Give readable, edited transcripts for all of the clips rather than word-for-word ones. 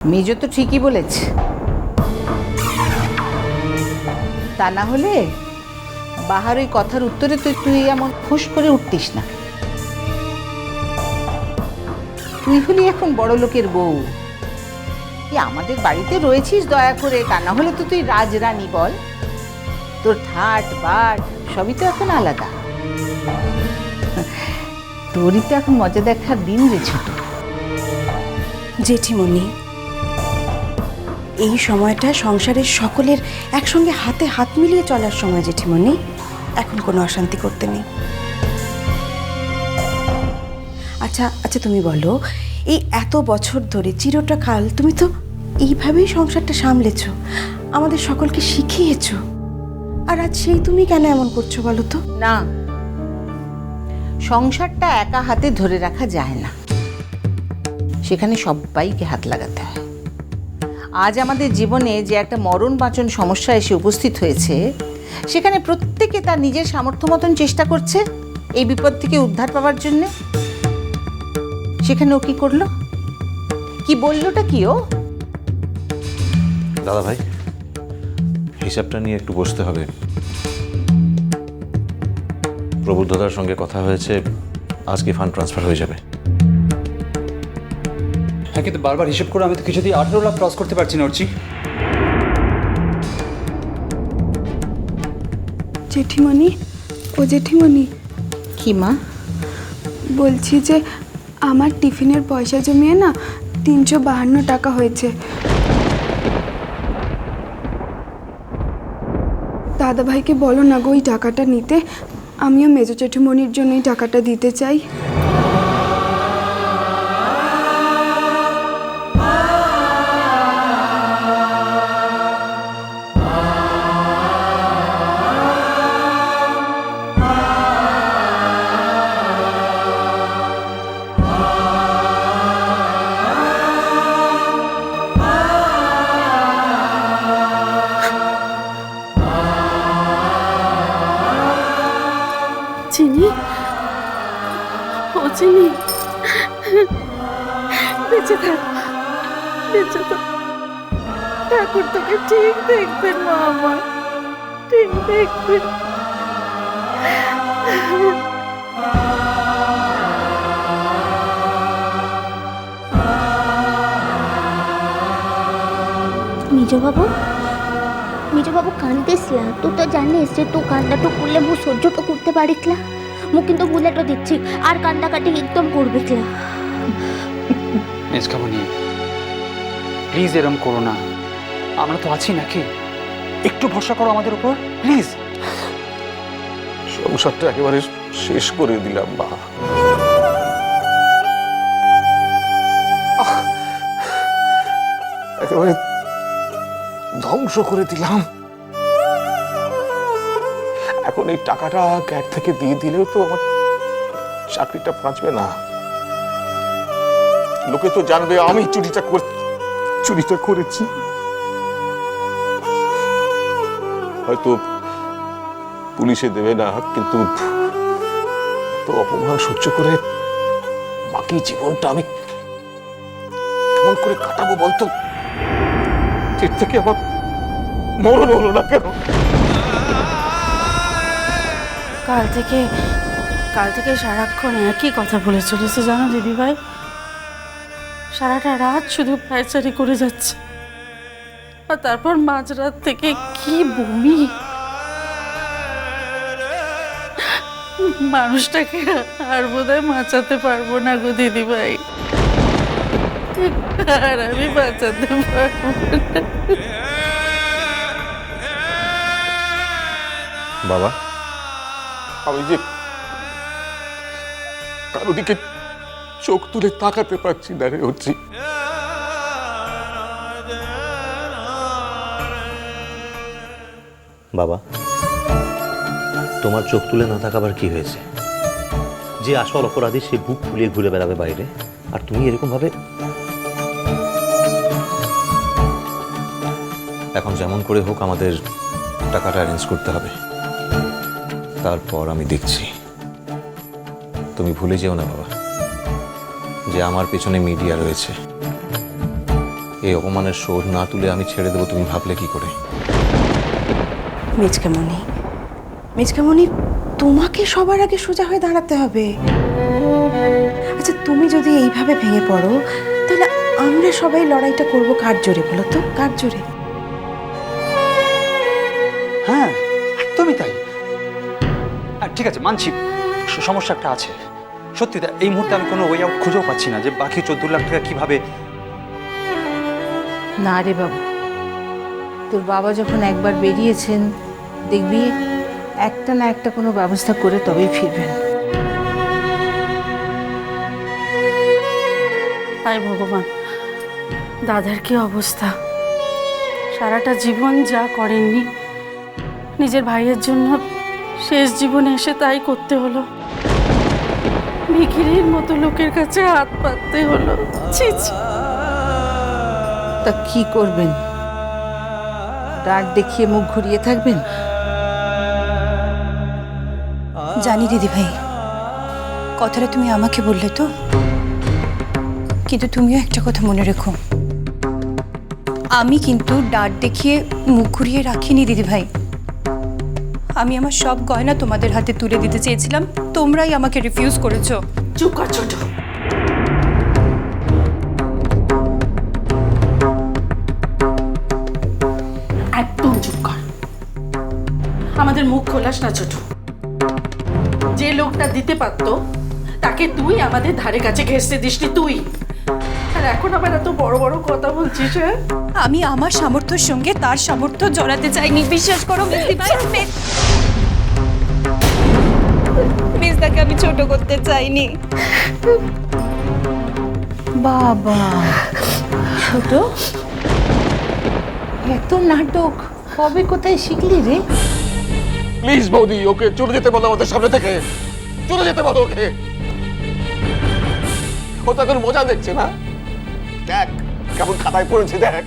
মেজ তো ঠিকই বলেছে, তা না হলে বাহার ওই কথার উত্তরে তুই এমন খুশ করে উঠতিস না। তুই হলি এখন বড় লোকের বউ, তুই আমাদের বাড়িতে রয়েছিস দয়া করে, তা না হলে তো তুই রাজরানী বল। তোর ঠাট বাট সবই তো এখন আলাদা। তোরই তো এখন মজা দেখার দিন রে ছোট। জেঠিমণি, এই সময়টা সংসারের সকলের একসঙ্গে হাতে হাত মিলিয়ে চলার সময় জেঠিমণি, এখন কোনো অশান্তি করতে নেই। আচ্ছা আচ্ছা, তুমি বলো, এই এত বছর ধরে চিরটা কাল তুমি তো এইভাবেই সংসারটা সামলেছ, আমাদের সকলকে শিখিয়েছ, আর আজ সেই তুমি কেন এমন করছো বলো তো? না, সংসারটা একা হাতে ধরে রাখা যায় না, সেখানে সবাইকে হাত লাগাতে হয়। আজ আমাদের জীবনে যে একটা মরণ বাঁচন সমস্যা এসে উপস্থিত হয়েছে, সেখানে প্রত্যেকে তার নিজের সামর্থ্য মতন চেষ্টা করছে এই বিপদ থেকে উদ্ধার পাওয়ার জন্যে। সেখানে ও কি করলো, কি বললোটা কি ও? দাদা ভাই, হিসাবটা নিয়ে একটু বসতে হবে। প্রবুদ্ধদার সঙ্গে কথা হয়েছে, আজকে ফান্ড ট্রান্সফার হয়ে যাবে। হ্যাঁ, কিন্তু বারবার হিসেব করে আমি তো কিছুতেই 18 লাখ ক্রস করতে পারছি না অর্চি। জেঠিমণি, ও জেঠিমণি, কি মা? বলছি যে আমার টিফিনের পয়সা জমিয়ে না 352 টাকা হয়েছে। দাদাভাইকে বলো না গো ওই টাকাটা নিতে, আমিও মেজো জেঠিমণির জন্য এই টাকাটা দিতে চাই। চিনি, ও চিনি, বেঁচে থাক, বেঁচে থাক। ঠাকুর তোকে ঠিক দেখবেন মা, আমার ঠিক দেখবেন। মিজবাবু কান্দিসলা, তুই তো জানিস যে তুই কান্দাটা করলে মু সহ্য তো করতে পারিতলা। মু কিন্তু বলে তো দিচ্ছি আর কান্দাকাটি একদম করবে না। মেজখামনি, প্লিজ এরম করো না, আমরা তো আছি নাকি, একটু ভরসা করো আমাদের উপর প্লিজ। সংসারটা একেবারে শেষ করে দিলাম বা। একেবারে ধ্বংস করে দিলাম। এখন এই টাকাটা গ্যাট থেকে দিয়ে দিলেও তো আমার চাকরিটা বাঁচবে না। লোকে তো জানবে আমি চুরিটা করেছি। হয়তো পুলিশে দেবে না, কিন্তু তো অপমান সহ্য করে বাকি জীবনটা আমি কেমন করে কাটাবো বলতো? এর থেকে আমার মরণ হলো না কেন? কাল থেকে সারাক্ষণ একই কথা বলে চলেছে জানো দিদি ভাই, সারাটা রাত শুধু পায়চারি করে যাচ্ছে, আর তারপর মাঝরাত থেকে কি বমি। মানুষটাকে আর বোধহয় বাঁচাতে পারবো না গো দিদি ভাই, আর আমি বাঁচাতে পারবো না। বাবা, আমি যে কারো দিকে চোখ তুলে তাকাতে পারছি না রে হচ্ছি। বাবা, তোমার চোখ তুলে না তাকাবার কি হয়েছে? যে আসল অপরাধী সে বুক ফুলিয়ে ঘুরে বেড়াবে বাইরে, আর তুমি এরকম ভাবে। এখন যেমন করে হোক আমাদের টাকাটা অ্যারেঞ্জ করতে হবে, তারপর আমি দেখছি। তুমি ভুলে যেও না বাবা যে আমার পেছনে মিডিয়া রয়েছে, এই অপমানের শোধ না তুলে আমি ছেড়ে দেবো তুমি ভাবলে কি করে? মিচকামণি, তোমাকে সবার আগে সোজা হয়ে দাঁড়াতে হবে। আচ্ছা, তুমি যদি এইভাবে ভেঙে পড়ো তাহলে আমরা সবাই লড়াইটা করব কার জোরে বলো তো? কার জোরে? হ্যাঁ, একদমই তাই। ঠিক আছে, মানছি সমস্যা একটা আছে। সত্যি এই মুহূর্তে আমি কোনো ওয়ে আউট খুঁজেও পাচ্ছি না যে বাকি 14 লাখ টাকা কিভাবে। না রে বাবু, তোর বাবা যখন একবার বেরিয়েছেন, দেখবি একটা না একটা কোনো ব্যবস্থা করে তবেই ফিরবেন। হায় ভগবান, দাদার কি অবস্থা! সারাটা জীবন যা করেননি, নিজের ভাইয়ের জন্য শেষ জীবনে এসে তাই করতে হলো। ভিখিরির মতো লোকের কাছে হাত পাততে হলো। ছি ছি। তা কি করবেন? ডাঁট দেখিয়ে মুখ ঘুরিয়ে থাকবেন? জানি দিদি ভাই, কথাটা তুমি আমাকে বললে তো, কিন্তু তুমিও একটা কথা মনে রেখো, আমি কিন্তু ডাঁট দেখিয়ে মুখ ঘুরিয়ে রাখিনি দিদি ভাই। আমি আমার সব গয়না তোমাদের হাতে তুলে দিতে চেয়েছিলাম, তোমরাই আমাকে রিফিউজ করেছো। চুপ কর ছোট। একদম চুপ কর। আমাদের মুখ খোলাস না ছোট। যে লোকটা দিতে পারতো তাকে তুই আমাদের ধারে কাছে ঘেঁষতে দিসনি তুই, আর এখন আবার এত বড় বড় কথা বলছিস। হ্যাঁ, আমি আমার সামর্থ্যের সঙ্গে তার সামর্থ্য জড়াতে চাইনি, বিশ্বাস করো দিদি ভাই। মেজদাকে আমি ছোট করতে চাইনি। বাবা, ছোট এত নাটক কবে কোথায় শিখলি রে? প্লিজ বৌদি, ওকে চলে যেতে বলো আমাদের সামনে থেকে। চলে যেতে বলো ওকে। ও তো এখন মজা দেখছে না? দেখ কেমন খাতায় পড়েছে, দেখ।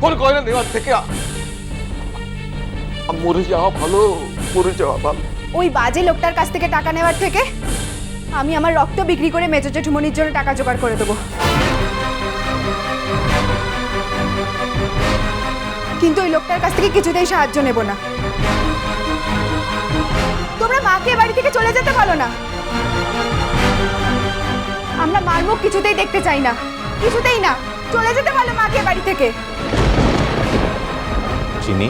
ওর গয়না নেওয়ার থেকে মরে যাওয়া ভালো, মরে যাওয়া ভালো। ওই বাজে লোকটার কাছ থেকে টাকা নেওয়ার থেকে আমি আমার রক্ত বিক্রি করে মেজো জেঠুমনির জন্য টাকা জোগাড় করে দেবো। কিন্তু ওই লোকটার কাছ থেকে কিছুতেই সাহায্য নেব না। তোমরা মাকে বাড়ি থেকে চলে যেতে বলো না। আমরা মার মুখ কিছুতেই দেখতে চাই না, কিছুতেই না। চলে যেতে বলো মাকে বাড়ি থেকে। চিনি,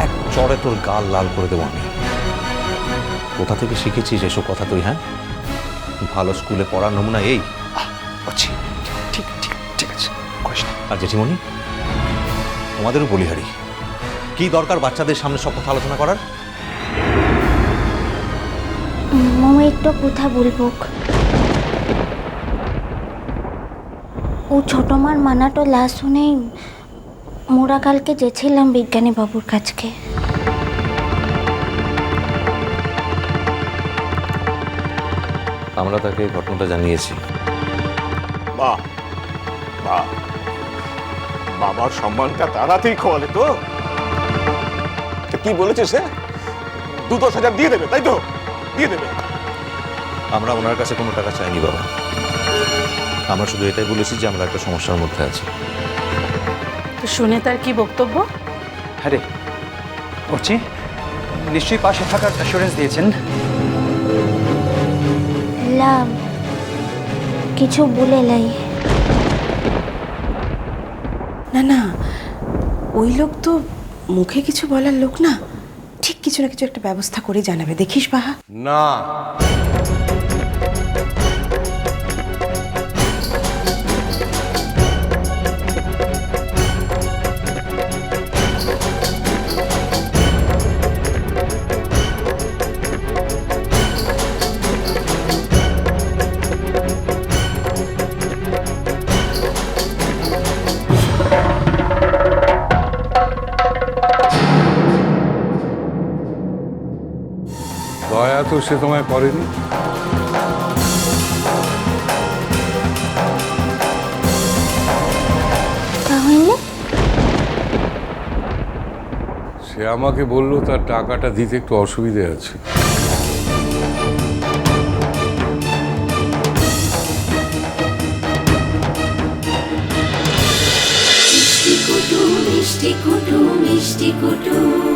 এক চড়ে তোর গাল লাল করে দেবো আমি। কোথা থেকে শিখেছিস এসব কথা তুই? হ্যাঁ, ভালো স্কুলে পড়ার নমুনা এই। বুঝছি, ঠিক ঠিক ঠিক আছে, করিস না। আর জেঠিমণি, তোমাদেরও বলিহারি, কি দরকার বাচ্চাদের সামনে সব কথা আলোচনা করার? মামা একটা কথা বলবো। ও ছোট মার মানাটো লাশ শুনেই মোরা কালকে যেছিলাম বিজ্ঞানী বাবুর কাছকে। আমরা তাকে ঘটনাটা জানিয়েছি। বাহ বাহ, বাবার সম্মানটা তাড়াতাড়ি খোয়ালে তো। কি বলেছে সে? 2-10 হাজার দিয়ে দেবে, তাই তো? দিয়ে দেবে। আমরা ওনার কাছে কোনো টাকা চাইনি বাবা। আমরা শুধু এটাই বলেছি যে আমরা একটা সমস্যার মধ্যে আছি। তো শুনে তার কি বক্তব্য? হ্যাঁ রে, করছি। নিশ্চয়ই পাশে থাকার অ্যাসুরেন্স দিয়েছেন। লাভ কিছু বলে লাই। না না, ওই লোক তো মুখে কিছু বলার লোক না। ঠিক কিছু না কিছু একটা ব্যবস্থা করে জানাবে, দেখিস বাহা। না, দয়া তো সে তোমায় করেনি। তাহলে সে আমাকে বললো তার টাকাটা দিতে একটু অসুবিধে আছে। মিষ্টি কুটু